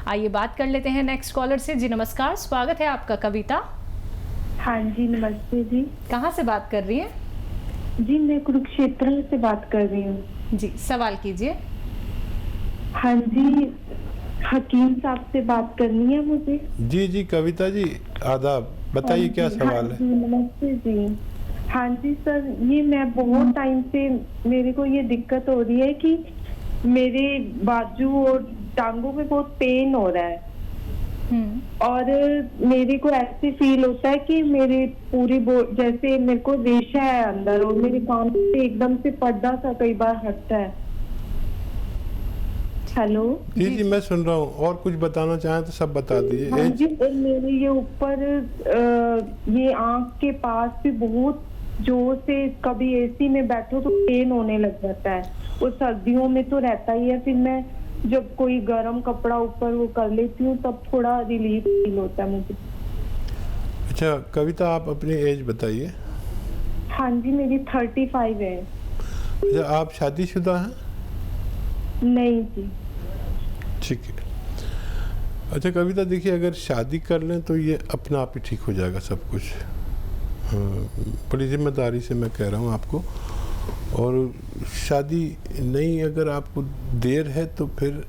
आइए बात कर लेते हैं नेक्स्ट कॉलर से। जी नमस्कार, स्वागत है आपका। कविता? हाँ जी, नमस्ते जी। कहाँ से बात कर रही हैं? जी मैं कुरुक्षेत्र से बात कर रही हूँ। जी सवाल कीजिए। हाँ जी, हकीम साहब से बात करनी है मुझे। जी जी कविता जी, आदाब। बताइए क्या सवाल है? जी नमस्ते जी। हाँ जी सर, ये मैं बहुत टाइम से मेरे को ये दिक्कत हो रही है कि मेरे बाजू और टांगों में बहुत पेन हो रहा है और मेरे को ऐसे फील होता है कि मेरे पूरी जैसे मेरे को रेशा है अंदर और मेरे कान से एकदम से पर्दा सा कई बार हटता है। हेलो जी जी मैं सुन रहा हूँ। और कुछ बताना चाहें तो सब बता दीजिए। हाँ जी, और मेरे ये ऊपर ये आंख के पास भी बहुत जोर से कभी एसी में बैठो तो पेन होने लग जाता है और सर्दियों में तो रहता ही है। फिर मैं जब कोई गर्म कपड़ा ऊपर वो कर लेती हूँ तब थोड़ा रिलीफ फील होता है मुझे। अच्छा कविता, आप अपनी एज बताइए। हाँ जी, मेरी 35 है। अच्छा, आप शादीशुदा हैं? नहीं जी। ठीक है। अच्छा कविता, देखिए अगर शादी कर लें तो ये अपना आप ही ठीक हो जाएगा सब कुछ। बड़ी जिम्मेदारी से मैं कह रहा हूँ आपको। और शादी नहीं, अगर आपको देर है तो फिर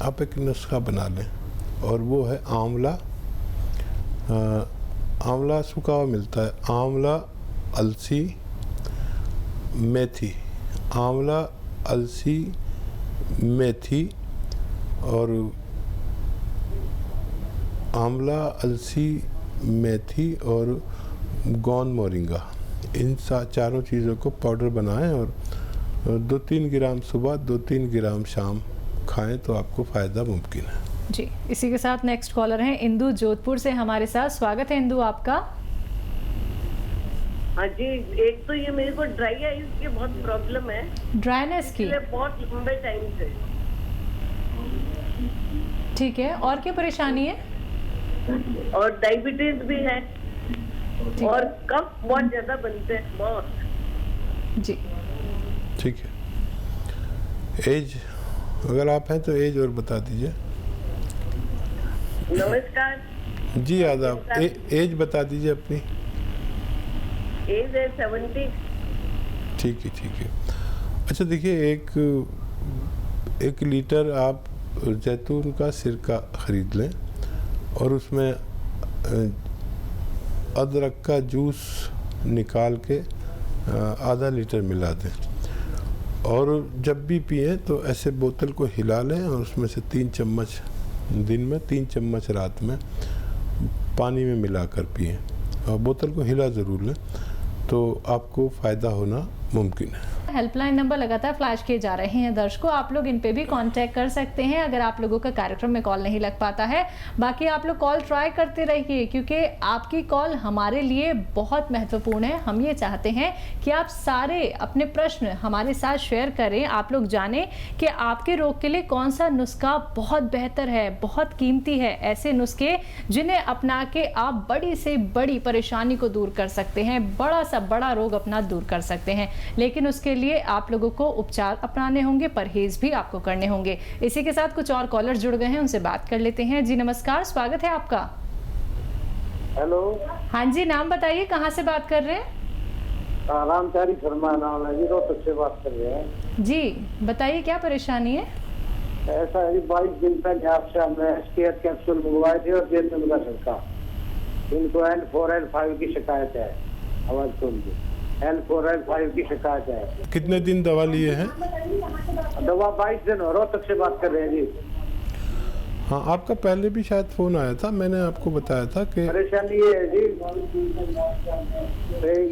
आप एक नुस्खा बना लें और वो है आंवला। आंवला सूखा हुआ मिलता है। आंवला, अलसी, मेथी। आंवला, अलसी, मेथी और आंवला, अलसी, मेथी और गौन मोरिंगा, इन चारों चीज़ों को पाउडर बनाएं और 2-3 ग्राम सुबह 2-3 ग्राम शाम खाएं तो आपको फ़ायदा मुमकिन है। जी इसी के साथ नेक्स्ट कॉलर हैं इंदु जोधपुर से हमारे साथ। स्वागत है इंदु आपका। हाँ जी, एक तो ये मेरे को ड्राई आईज की बहुत प्रॉब्लम है, ड्राइनेस की? बहुत लंबे टाइम से। ठीक है, और क्या परेशानी है? और डायबिटीज भी है और कफ बहुत ज्यादा बनते हैं, बहुत। जी ठीक है। एज अगर आप हैं तो एज और बता दीजिए। नमस्कार जी आदाब। एज बता दीजिए अपनी। एज है 70। ठीक है ठीक है। अच्छा देखिए, एक लीटर आप जैतून का सिरका ख़रीद लें और उसमें अदरक का जूस निकाल के आधा लीटर मिला दें और जब भी पिएं तो ऐसे बोतल को हिला लें और उसमें से 3 चम्मच दिन में, 3 चम्मच रात में पानी में मिलाकर पिएं और बोतल को हिला ज़रूर लें तो आपको फ़ायदा होना मुमकिन है। हेल्पलाइन नंबर लगातार फ्लैश किए जा रहे हैं दर्शकों, आप लोग इन पे भी कांटेक्ट कर सकते हैं अगर आप लोगों का कार्यक्रम में कॉल नहीं लग पाता है। बाकी आप लोग कॉल ट्राई करते रहिए क्योंकि आपकी कॉल हमारे लिए बहुत महत्वपूर्ण है। हम ये चाहते हैं कि आप सारे अपने प्रश्न हमारे साथ शेयर करें, आप लोग जानें कि आपके रोग के लिए कौन सा नुस्खा बहुत बेहतर है, बहुत कीमती है। ऐसे नुस्खे जिन्हें अपना के आप बड़ी से बड़ी परेशानी को दूर कर सकते हैं, बड़ा सा बड़ा रोग अपना दूर कर सकते हैं। लेकिन उसके लिए आप लोगों को उपचार अपनाने होंगे, परहेज भी आपको करने होंगे। इसी के साथ कुछ और कॉलर्स जुड़ गए हैं, उनसे बात कर लेते हैं। जी नमस्कार, स्वागत है आपका। हेलो। हाँ जी, नाम बताइए, कहाँ से बात कर रहे हैं? रामचारी शर्मा नाम है जी, रोहतक से बात कर रहे हैं। जी बताइए क्या परेशानी है? ऐसा है 22 दिन तक आपसे हमने स्केयर कैप्सूल मंगवाए थे और जैतून का सिरका। इनको L4 L5 की शिकायत है। आवाज सुन ली, L4 L5 की शिकायत है। कितने दिन दवा लिए हैं? दवा 22 दिन हो। रोहतक से बात कर रहे हैं जी। हाँ, आपका पहले भी शायद फ़ोन आया था, मैंने आपको बताया था कि परेशानी ये है जी,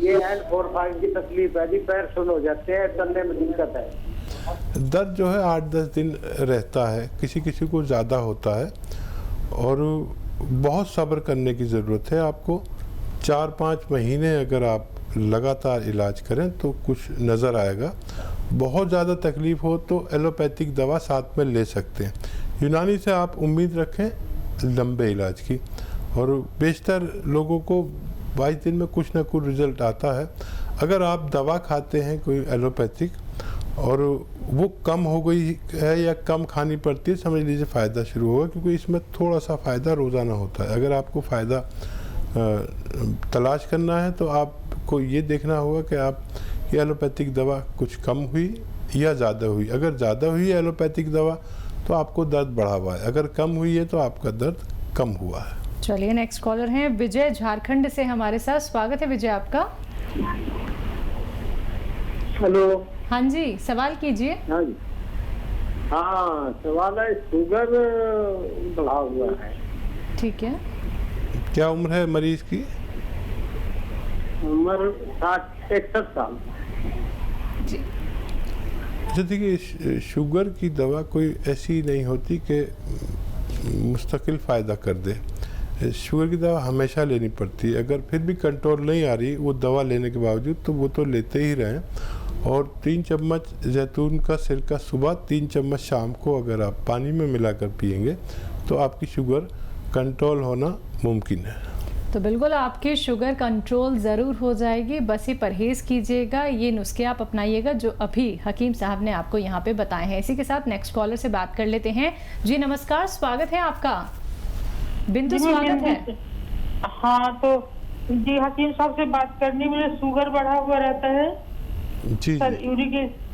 ये L4 5 की तकलीफ है जी, पैर सुन हो जाते हैं, चलने में दिक्कत है। दर्द जो है 8-10 दिन रहता है, किसी किसी को ज़्यादा होता है और बहुत सब्र करने की ज़रूरत है आपको। 4-5 महीने अगर आप लगातार इलाज करें तो कुछ नज़र आएगा। बहुत ज़्यादा तकलीफ़ हो तो एलोपैथिक दवा साथ में ले सकते हैं। यूनानी से आप उम्मीद रखें लंबे इलाज की और बेशतर लोगों को 22 दिन में कुछ ना कुछ रिज़ल्ट आता है। अगर आप दवा खाते हैं कोई एलोपैथिक और वो कम हो गई है या कम खानी पड़ती है, समझ लीजिए फ़ायदा शुरू होगा, क्योंकि इसमें थोड़ा सा फ़ायदा रोज़ाना होता है। अगर आपको फ़ायदा तलाश करना है तो आपको ये देखना होगा कि आप ये एलोपैथिक दवा कुछ कम हुई या ज़्यादा हुई। अगर ज़्यादा हुई है एलोपैथिक दवा तो आपको दर्द बढ़ा हुआ है, अगर कम हुई है तो आपका दर्द कम हुआ है। चलिए नेक्स्ट कॉलर हैं विजय झारखंड से हमारे साथ। स्वागत है विजय आपका। हेलो। हाँ जी, सवाल कीजिए। हाँ जी, हाँ सवाल है, शुगर बढ़ा हुआ है। ठीक है। क्या उम्र है मरीज की? उम्र 61 साल। जी अच्छा देखिए, शुगर की दवा कोई ऐसी नहीं होती कि मुस्तकिल फ़ायदा कर दे। शुगर की दवा हमेशा लेनी पड़ती है। अगर फिर भी कंट्रोल नहीं आ रही वो दवा लेने के बावजूद, तो वो तो लेते ही रहें। और 3 चम्मच जैतून का सिरका सुबह, 3 चम्मच शाम को अगर आप पानी में मिलाकर पिएंगे तो आपकी शुगर कंट्रोल होना मुमकिन है। तो बिल्कुल आपकी शुगर कंट्रोल ज़रूर हो जाएगी, बस ये परहेज़ कीजिएगा, ये नुस्खे आप अपनाइएगा जो अभी हकीम साहब ने आपको यहाँ पे बताए हैं। इसी के साथ नेक्स्ट कॉलर से बात कर लेते हैं। जी नमस्कार, स्वागत है आपका। बिंदु स्वागत है। हाँ तो जी हकीम साहब से बात करनी, मेरा शुगर बढ़ा हुआ रहता है जी सर। जी।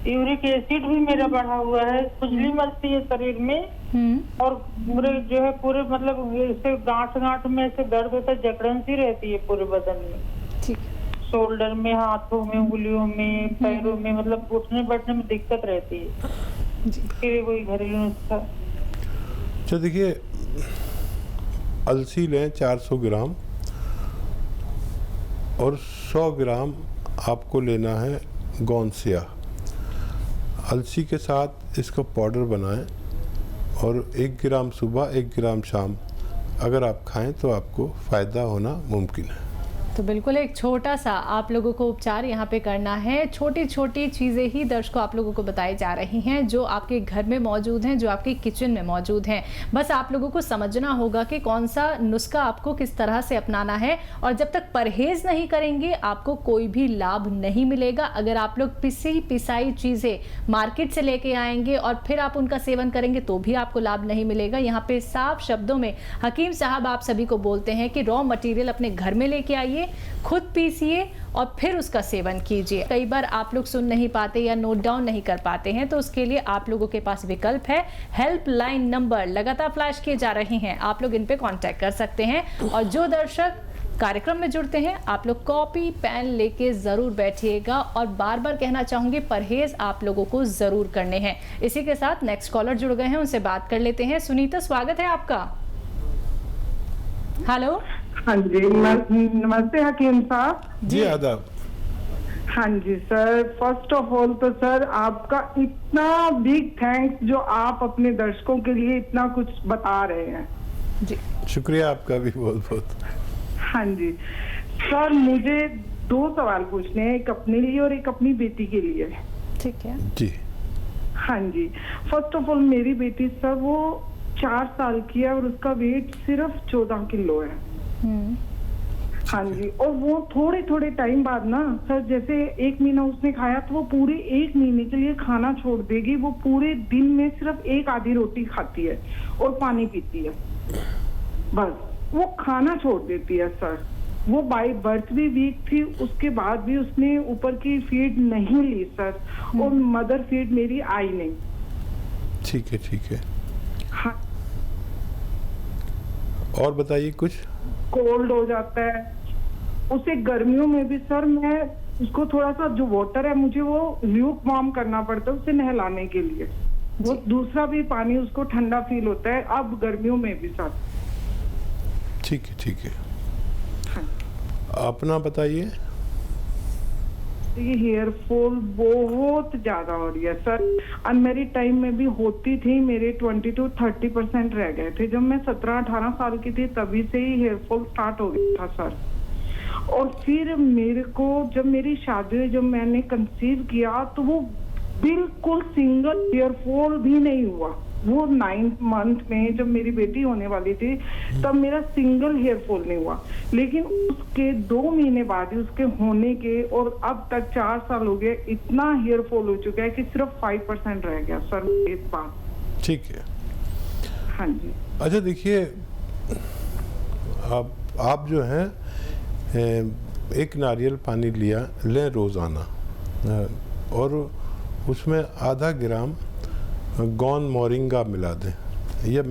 यूरिक एसिड भी मेरा बढ़ा हुआ है, खुजली मचती है शरीर में, और पूरे जो है पूरे मतलब ऐसे गांठ में ऐसे दर्द होता है, जकड़न सी रहती है पूरे बदन में। ठीक। शोल्डर में, हाथों में, उंगलियों में, पैरों में, मतलब उठने बैठने में दिक्कत रहती है। फिर कोई घरेलू नुस्खा? अच्छा देखिए, अलसी लें 400 ग्राम और 100 ग्राम आपको लेना है गोंसिया। अलसी के साथ इसका पाउडर बनाएं और 1 ग्राम सुबह 1 ग्राम शाम अगर आप खाएं तो आपको फ़ायदा होना मुमकिन है। तो बिल्कुल एक छोटा सा आप लोगों को उपचार यहाँ पे करना है। छोटी छोटी चीज़ें ही दर्शकों आप लोगों को बताई जा रही हैं जो आपके घर में मौजूद हैं, जो आपके किचन में मौजूद हैं। बस आप लोगों को समझना होगा कि कौन सा नुस्खा आपको किस तरह से अपनाना है, और जब तक परहेज नहीं करेंगे आपको कोई भी लाभ नहीं मिलेगा। अगर आप लोग पिसाई चीज़ें मार्केट से लेके आएंगे और फिर आप उनका सेवन करेंगे तो भी आपको लाभ नहीं मिलेगा। यहाँ पे साफ शब्दों में हकीम साहब आप सभी को बोलते हैं कि रॉ मटेरियल अपने घर में लेके आइए, खुद पीसिए और फिर उसका सेवन कीजिए। कई बार आप लोग सुन नहीं पाते या नोट डाउन नहीं कर पाते हैं, तो उसके लिए आप लोगों के पास विकल्प है। हेल्पलाइन नंबर लगातार फ्लैश किए जा रहे हैं, आप लोग इन पे कांटेक्ट कर सकते हैं। और जो दर्शक कार्यक्रम में जुड़ते हैं, आप लोग कॉपी पेन लेके जरूर बैठिएगा, और बार बार कहना चाहूंगी परहेज आप लोगों को जरूर करने हैं। इसी के साथ नेक्स्ट कॉलर जुड़ गए हैं, उनसे बात कर लेते हैं। सुनीता, स्वागत है आपका। हेलो। हाँ जी, नमस्ते हकीम साहब। जी आदाब। हाँ जी सर, फर्स्ट ऑफ ऑल तो सर आपका इतना बिग थैंक्स जो आप अपने दर्शकों के लिए इतना कुछ बता रहे हैं। जी शुक्रिया आपका भी बहुत बहुत। हाँ जी सर, मुझे 2 सवाल पूछने हैं, एक अपने लिए और एक अपनी बेटी के लिए। ठीक है जी। हाँ जी, फर्स्ट ऑफ ऑल मेरी बेटी सर वो 4 साल की है और उसका वेट सिर्फ 14 किलो है। हाँ जी, और वो थोड़े थोड़े टाइम बाद ना सर, जैसे 1 महीना उसने खाया तो वो पूरे 1 महीने के लिए खाना छोड़ देगी। वो पूरे दिन में सिर्फ 1 आधी रोटी खाती है और पानी पीती है, बस वो खाना छोड़ देती है सर। वो बाय बर्थ भी वीक थी, उसके बाद भी उसने ऊपर की फीड नहीं ली सर, और मदर फीड मेरी आई नहीं। ठीक है ठीक है। हाँ, और बताइए कुछ। कोल्ड हो जाता है उसे गर्मियों में भी सर। मैं उसको थोड़ा सा जो वाटर है मुझे वो ल्यूक वार्म करना पड़ता है उसे नहलाने के लिए। वो दूसरा भी पानी उसको ठंडा फील होता है अब गर्मियों में भी सर। ठीक है ठीक है। हाँ। अपना बताइए। ये हेयर फॉल बहुत ज्यादा हो रही है सर। अनमेरिड टाइम में भी होती थी, मेरे 20 to 30% रह गए थे। जब मैं 17-18 साल की थी तभी से ही हेयर फॉल स्टार्ट हो गया था सर। और फिर मेरे को जब मेरी शादी हुई, जब मैंने कंसीव किया तो वो बिल्कुल सिंगल हेयर फॉल भी नहीं हुआ। वो 9th मंथ में जब मेरी बेटी होने वाली थी तब मेरा सिंगल हेयर फॉल नहीं हुआ, लेकिन उसके 2 महीने बाद ही उसके होने के और अब तक 4 साल हो गए, इतना हेयर फॉल हो चुका है कि सिर्फ 5% रह गया सर इस बार। ठीक है। हाँ जी। अच्छा देखिए, आप जो हैं एक नारियल पानी लें रोज़ाना, और उसमें आधा ग्राम गौन मोरिंगा मिला दें, या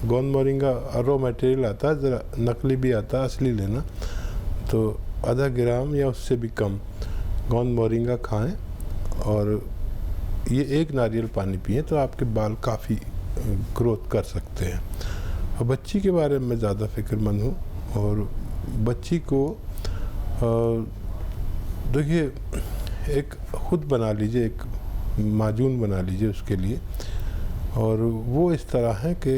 गौन मोरिंगा रॉ मटेरियल आता है, ज़रा नकली भी आता है, असली लेना, तो आधा ग्राम या उससे भी कम गौन मोरिंगा खाएं और ये एक नारियल पानी पिएं तो आपके बाल काफ़ी ग्रोथ कर सकते हैं। और बच्ची के बारे में ज़्यादा फिक्रमंद हूँ, और बच्ची को देखिए एक खुद बना लीजिए, एक माजून बना लीजिए उसके लिए, और वो इस तरह है कि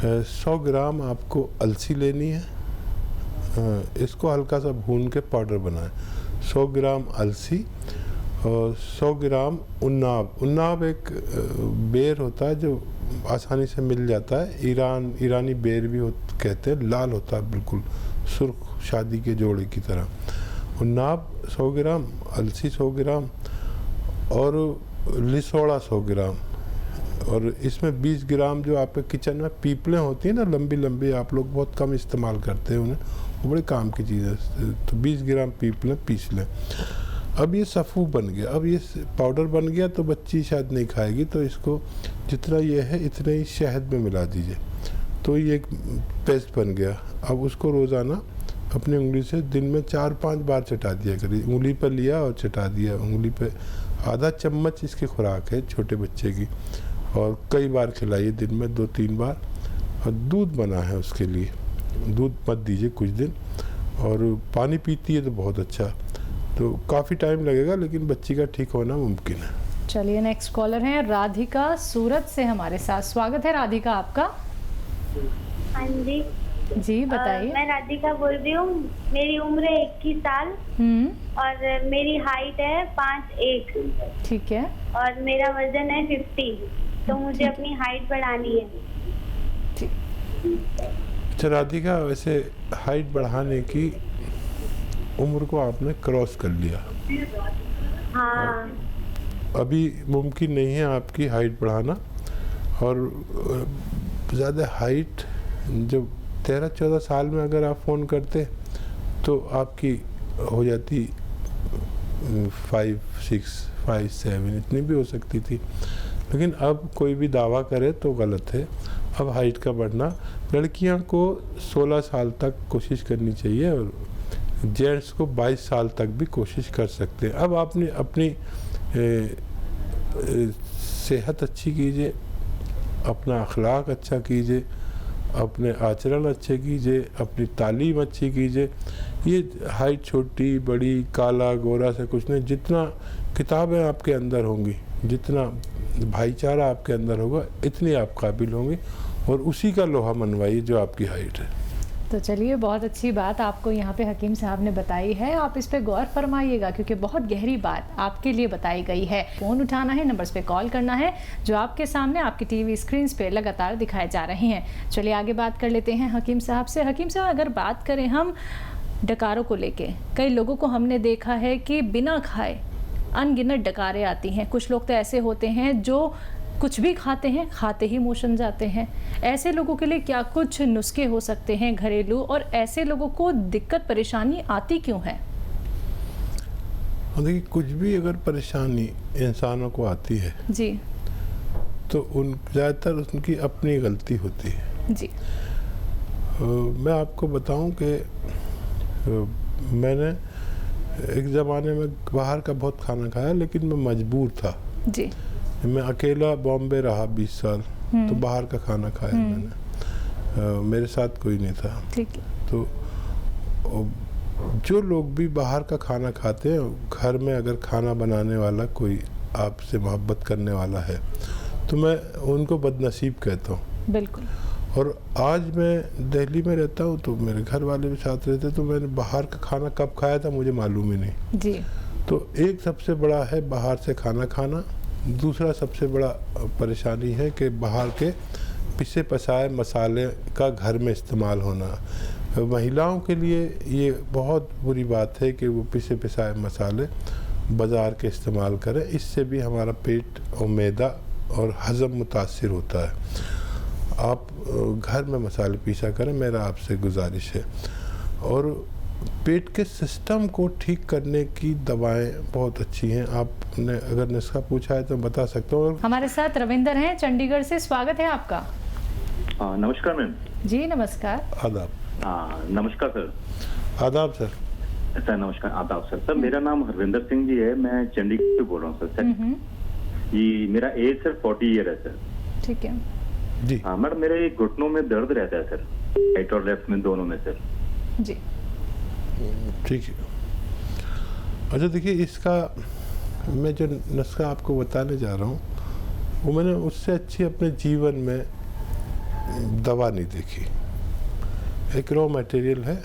100 ग्राम आपको अलसी लेनी है, इसको हल्का सा भून के पाउडर बनाएं। 100 ग्राम अलसी और 100 ग्राम उन्नाब एक बेर होता है जो आसानी से मिल जाता है, ईरानी बेर भी कहते हैं, लाल होता है बिल्कुल सुर्ख शादी के जोड़े की तरह। उन्नाब 100 ग्राम, अलसी 100 ग्राम और लिसोड़ा 100 ग्राम, और इसमें 20 ग्राम जो आपके किचन में पीपलें होती हैं ना, लंबी लंबी, आप लोग बहुत कम इस्तेमाल करते हैं उन्हें, वो बड़े काम की चीज़ है, तो 20 ग्राम पीपलें पीस लें। अब ये सफ़ू बन गया, अब ये पाउडर बन गया तो बच्ची शायद नहीं खाएगी, तो इसको जितना ये है इतने ही शहद में मिला दीजिए, तो ये एक पेस्ट बन गया। अब उसको रोज़ाना अपनी उंगली से दिन में 4-5 बार चटा दिया करिए, उंगली पर लिया और चटा दिया उंगली पे। आधा चम्मच इसकी खुराक है छोटे बच्चे की, और कई बार खिलाइए, दिन में 2-3 बार। और दूध बना है उसके लिए, दूध मत दीजिए कुछ दिन, और पानी पीती है तो बहुत अच्छा, तो काफ़ी टाइम लगेगा लेकिन बच्ची का ठीक होना मुमकिन है। चलिए नेक्स्ट कॉलर हैं राधिका सूरत से हमारे साथ। स्वागत है राधिका आपका। हाँ जी जी बताइए। मैं राधिका बोल रही हूँ, मेरी उम्र है 21 साल और मेरी हाइट है 5'1". ठीक है। और मेरा वजन है 50, तो मुझे अपनी हाइट बढ़ानी है। अच्छा राधिका, वैसे हाइट बढ़ाने की उम्र को आपने क्रॉस कर लिया। हाँ। अभी मुमकिन नहीं है आपकी हाइट बढ़ाना, और ज़्यादा हाइट जब 13-14 साल में अगर आप फ़ोन करते तो आपकी हो जाती 5'6", 5'7", इतनी भी हो सकती थी, लेकिन अब कोई भी दावा करे तो गलत है। अब हाइट का बढ़ना, लड़कियां को 16 साल तक कोशिश करनी चाहिए, और जेंट्स को 22 साल तक भी कोशिश कर सकते हैं। अब आपने अपनी सेहत अच्छी कीजिए, अपना अखलाक अच्छा कीजिए, अपने आचरण अच्छे कीजिए, अपनी तालीम अच्छी कीजिए। ये हाइट छोटी बड़ी काला गोरा से कुछ नहीं, जितना किताबें आपके अंदर होंगी, जितना भाईचारा आपके अंदर होगा, इतनी आप काबिल होंगे, और उसी का लोहा मनवाइए जो आपकी हाइट है। तो चलिए, बहुत अच्छी बात आपको यहाँ पे हकीम साहब ने बताई है, आप इस पे गौर फरमाइएगा क्योंकि बहुत गहरी बात आपके लिए बताई गई है। फ़ोन उठाना है, नंबर्स पे कॉल करना है जो आपके सामने आपकी टीवी स्क्रीन पे लगातार दिखाए जा रहे हैं। चलिए आगे बात कर लेते हैं हकीम साहब से। हकीम साहब, अगर बात करें हम डकारों को लेके, कई लोगों को हमने देखा है कि बिना खाए अनगिनत डकारें आती हैं। कुछ लोग तो ऐसे होते हैं जो कुछ भी खाते हैं, खाते ही मोशन जाते हैं। ऐसे लोगों के लिए क्या कुछ नुस्खे हो सकते हैं घरेलू, और ऐसे लोगों को दिक्कत परेशानी आती क्यों है? देखिए, कुछ भी अगर परेशानी इंसानों को आती है जी, तो ज़्यादातर उनकी अपनी गलती होती है जी। मैं आपको बताऊं कि मैंने एक ज़माने में बाहर का बहुत खाना खाया, लेकिन मैं मजबूर था जी। मैं अकेला बॉम्बे रहा 20 साल, तो बाहर का खाना खाया मैंने, मेरे साथ कोई नहीं था। ठीक है। तो जो लोग भी बाहर का खाना खाते हैं, घर में अगर खाना बनाने वाला कोई आपसे मोहब्बत करने वाला है तो मैं उनको बदनसीब कहता हूँ। बिल्कुल। और आज मैं दिल्ली में रहता हूँ, तो मेरे घर वाले भी साथ रहते, तो मैंने बाहर का खाना कब खाया था मुझे मालूम ही नहीं जी। तो एक सबसे बड़ा है बाहर से खाना खाना, दूसरा सबसे बड़ा परेशानी है कि बाहर के पिसे पसाए मसाले का घर में इस्तेमाल होना। महिलाओं के लिए ये बहुत बुरी बात है कि वो पिसे पिसाए मसाले बाज़ार के इस्तेमाल करें। इससे भी हमारा पेट और मैदा और हज़म मुतासिर होता है। आप घर में मसाले पीसा करें, मेरा आपसे गुजारिश है। और पेट के सिस्टम को ठीक करने की दवाएं बहुत अच्छी हैं। आपने अगर नुस्खा पूछा है तो बता सकता हूँ। हमारे साथ रविंदर हैं चंडीगढ़ से, स्वागत है आपका। नमस्कार मैम। जी नमस्कार। आदाब। नमस्कार सर। आदाब सर। सर नमस्कार, आदाब सर। सर मेरा नाम हरविंदर सिंह जी है, मैं चंडीगढ़ से बोल रहा हूँ सर। ये मेरा एज सर 40 ईयर है सर। ठीक है जी। हाँ मैडम, मेरे घुटनों में दर्द रहता है सर, राइट और लेफ्ट में, दोनों में सर। जी ठीक है। अच्छा देखिए, इसका मैं जो नुस्खा आपको बताने जा रहा हूँ वो मैंने उससे अच्छी अपने जीवन में दवा नहीं देखी। एक रॉ मटेरियल है,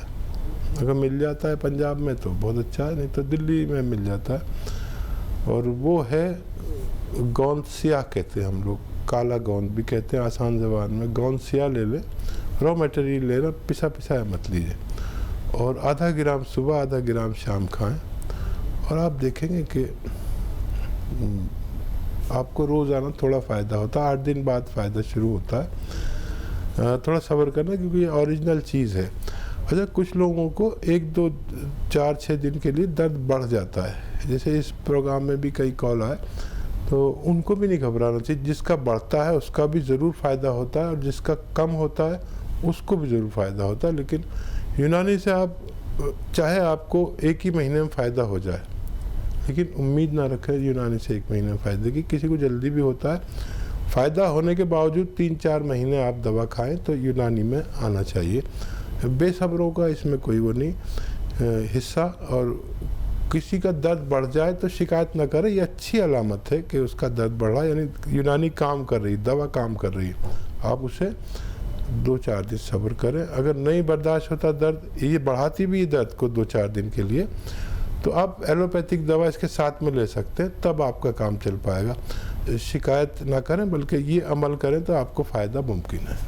अगर मिल जाता है पंजाब में तो बहुत अच्छा है, नहीं तो दिल्ली में मिल जाता है। और वो है गोंद सिया कहते हैं हम लोग, काला गोंद भी कहते हैं आसान ज़बान में। गोंद सिया ले लें, रॉ मटेरियल लेना, पिसा पिसाया मत लीजिए। और आधा ग्राम सुबह, आधा ग्राम शाम खाएं। और आप देखेंगे कि आपको रोज़ाना थोड़ा फ़ायदा होता है। 8 दिन बाद फ़ायदा शुरू होता है। थोड़ा सब्र करना, क्योंकि ये ओरिजिनल चीज़ है। अच्छा, कुछ लोगों को 1, 2, 4, 6 दिन के लिए दर्द बढ़ जाता है। जैसे इस प्रोग्राम में भी कई कॉल आए, तो उनको भी नहीं घबराना चाहिए। जिसका बढ़ता है उसका भी ज़रूर फ़ायदा होता है, और जिसका कम होता है उसको भी ज़रूर फ़ायदा होता है। लेकिन यूनानी से आप चाहे आपको 1 ही महीने में फ़ायदा हो जाए, लेकिन उम्मीद ना रखें यूनानी से 1 महीने में फ़ायदे की। किसी को जल्दी भी होता है। फ़ायदा होने के बावजूद 3-4 महीने आप दवा खाएं तो यूनानी में आना चाहिए। बेसब्रों का इसमें कोई वो नहीं हिस्सा। और किसी का दर्द बढ़ जाए तो शिकायत ना करें, ये अच्छी अलामत है कि उसका दर्द बढ़ा, यानी यूनानी काम कर रही, दवा काम कर रही है। आप उसे 2-4 दिन सब्र करें। अगर नहीं बर्दाश्त होता दर्द, ये बढ़ाती भी दर्द को 2-4 दिन के लिए, तो आप एलोपैथिक दवा इसके साथ में ले सकते हैं, तब आपका काम चल पाएगा। शिकायत ना करें, बल्कि ये अमल करें तो आपको फ़ायदा मुमकिन है।